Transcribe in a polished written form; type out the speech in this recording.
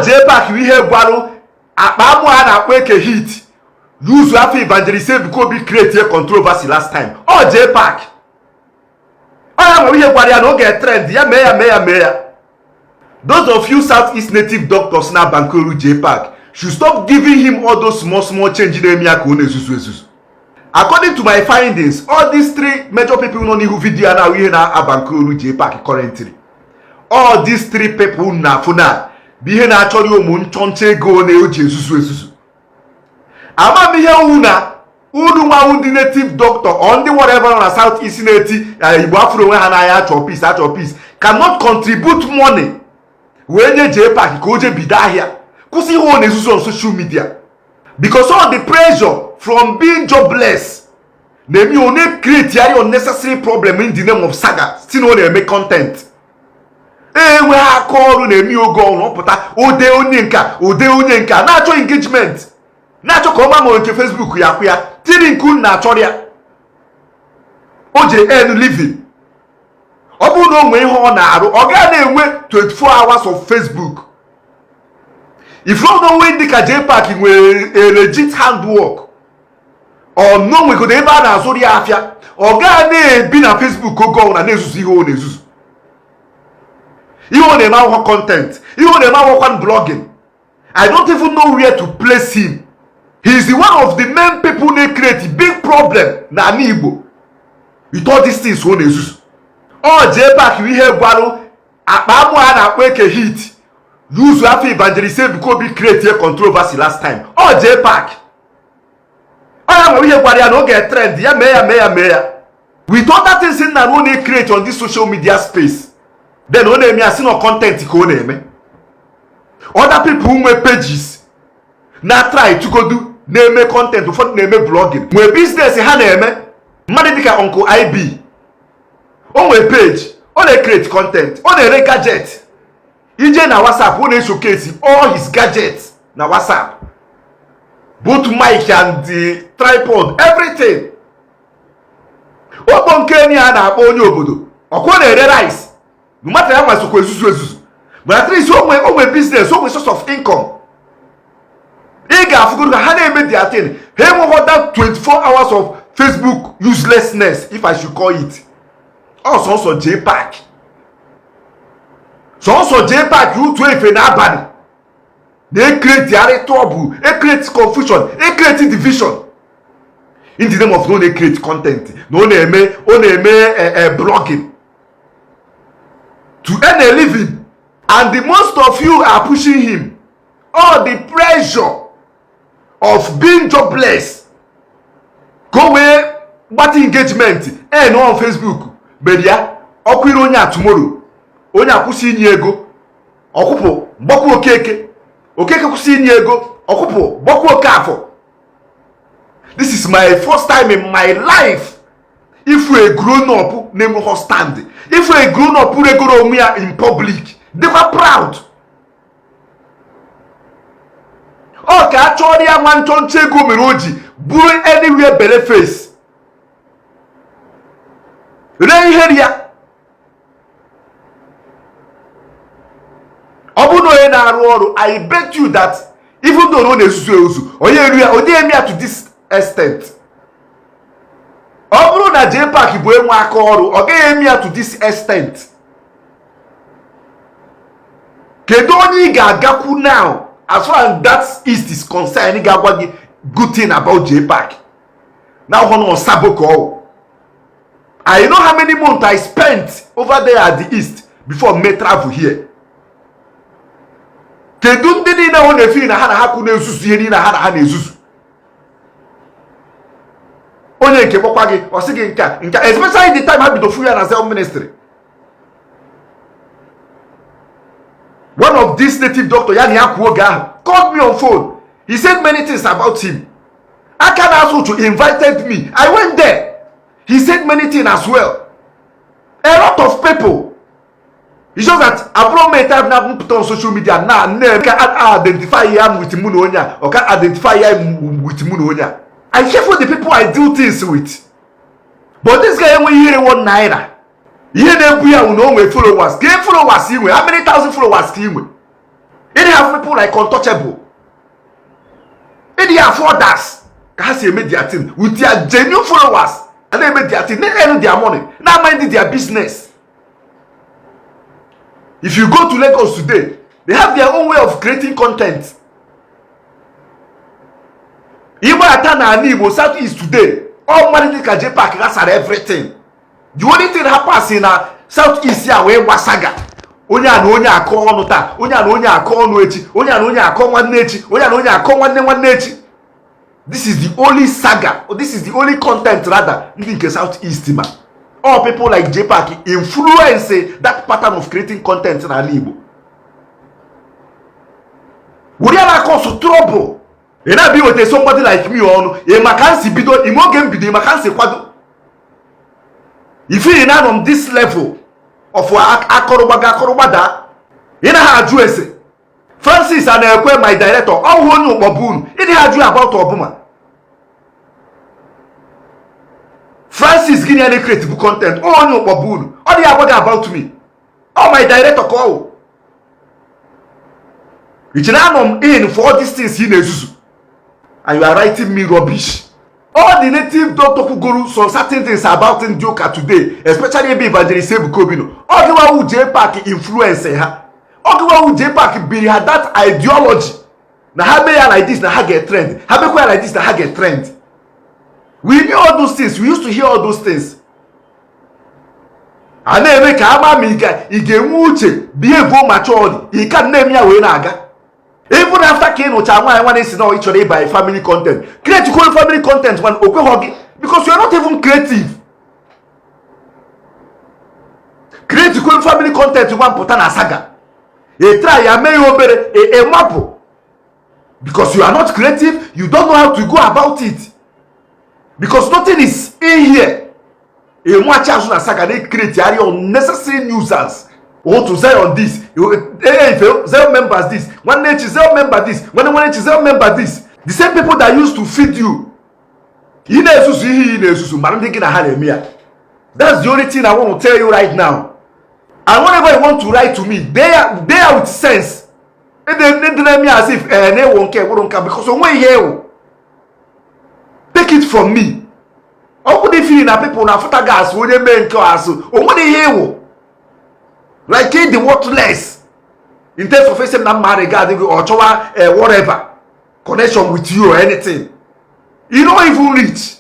Jpac ihe gwaru akpa mu a na-akpọ eke hit use after evangelism because be create a controversy last time. Jpac we ihe gwara ya na oge trend ya mee ya. Those of you Southeast native doctors na bankoru Jpac should stop giving him all those small change in emi aka one ezuzu. According to my findings, all these three major people no need video now we na abankoru Jpac currently. All these three people na funa bihe na achori omu nchonche ego na oji ezuzu. Ama bihe una unu nwa ndị native doctor or ndị whatever na Southeast native Igbo afro we ha na ya achọ peace cannot contribute money we nye Jpac ka oje bido ahịa. Kwụsị ihe ọ na-ezuzu on social media because all the pressure from being jobless na-eme one create unnecessary problem in the name of saga still no na-eme content. We aka ọrụ na-eme ogo ọnụ pụta ode onye nka na-achọ engagement na-achọ ka ọma ma nke Facebook ya kwụ ya tiri nke unu na-achọrọ ya o je earn living. Ọ bụrụ na o nwee ihe ọ na-arụ ọ ga na-enwe 24 hours of Facebook. If you don't know dịka Jpac nwere a legit handwork or no we could ebe a na-azụ ya afịa ọ ga na-ebi na Facebook ogo ọnụ na-ezuzu ihe ọ na-ezuzu. Ihe ọ na-eme akwụkwọ content, ihe ọ na-eme akwụkwọ blogging. I don't even know where to place him. He is the one of the main people that create big problem na Ndi Igbo. With all these things ọ na-ezuzu. Jpac ihe gwaru akpa mu a na-akpọ eke hit use after evangelism because be create a controversy last time. Jpac we ihe gwara ya na oge trend ya mee ya. With other things in na no dey create on this social media space. Then o na-eme asi no content ka o na-eme. Other people nwe pages na try to go do na-eme content ụfọdụ na-eme blogging. Nwe business ha na-eme. Mmadụ dịka Uncle IB o nwe page o na-create content o na-ere gadget. Ije na WhatsApp o na-showcase all his gadgets na WhatsApp. Both mic and the tripod, everything. Okpo nke enyi a na-akpọ onye obodo ọkwa na-ere rice no matter ya masokwa ezuzu but at least o nwe business o nwe source of income. Ị ga-afụgo ha na-eme their thing. Ha enweghị that 24 hours of Facebook uselessness if I should call it. Also Jpac. So Jpac rutu efe n'abalị. They create trouble, they create confusion, they create division. In the name of no, they create content. No, they make blogging to earn a living. And the most of you are pushing him. All the pressure of being jobless. Go away, what engagement? And on Facebook. But yeah, okwiro onya tomorrow. Onya kusi ni ego. Okupo, boku okeke. Okeke kusi ni ego. Okupo, boku okafo. This is my first time in my life. If we a grown up, name ho stand. If we a grown up, we go in public. They were proud. Okay, actually, I want to check go meroji. Bury anywhere better face. Rain here. I bet you that even though no nesuzu, oye to this extent. Oburu na Jpac bụ enwe aka ọrụ, ọ gaghị eme ya to this extent. Kedu onye ị ga-agakwu now as far as that is concerned, ị ga-agwa gị good thing about Jpac. Now hono saboko. I know how many months I spent over there at the east before me travel here. Kedu ndị niile ọ na-efi na ha na hakwu na-ezuzu ihe niile ha na ha na-ezuzu. Onye nke kpọkwa gị ọ sị gị nka especially the time ha bido fu ya na self ministry. One of these native doctor ya na ya kwuo oge ahụ called me on phone. He said many things about him. Aka na-asụ to invited me. I went there. He said many things as well. A lot of people. It's just that I brought my time now put on social media now can identify him with Munonya or can identify him with Munonya. I care for the people I do things with. But this guy when you hear one naira. Here they we are no followers. Get followers here. How many thousand followers here? They have people like Untouchable. They have others. They made their thing with their genuine followers. And they made their thing. They earn their money. Now minding their business. If you go to Lagos today, they have their own way of creating content. Even at Ndi Igbo, Southeast today, all managed Jpac, that's everything. The only thing happens in Southeast here where Wasaga. Onya akọ ọnụ taa, onya akọ ọnụ echi, onya akọ nwanne echi, onya akọ nwanne echi. This is the only saga, or this is the only content rather, in Southeast man. All people like Jpac influence that pattern of creating content in Igbo. We are cause trouble. And I be with somebody like me on a makansi bido, imogen bido, makansi kwado. If you are on this level of akorobaga, you know how to say Francis and my director, all who know Bobble, you know how to about Obama. Francis give me any creative content, all know Bobble, all the about me. All my director call. You know in for all these things in Ezuzu. And you are writing me rubbish. All the native doctor who go some certain things about Njoka today, especially be evangelist Bukobino. All the one who Jpac influence her. All the one who Jpac be had that ideology. Now how many like this, now how get trend. How many like this, now how get trend. We knew all those things. We used to hear all those things. And then make a mamiga, he get much, be a bo mature, he can't name ya way naga. Even after Ken Ochawa, one is now each other by family content. Create your family content one okay because you are not even creative. Create your family content one potana saga. A try a may obey a map. Because you are not creative, you don't know how to go about it. Because nothing is in here. A more charge on saga they create unnecessary nuisance. Oh, to say on this, zero members this, one nature zero member this, one nature zero member this. The same people that used to feed you. That's the only thing I want to tell you right now. And whenever you want to write to me, they are with sense. And they let me as if they won't care, because when you take it from me. How could they feel that people na foot gas when they make us? Or what they hear? Like the worthless in terms of facing that man regarding or whatever connection with you or anything. You don't even reach.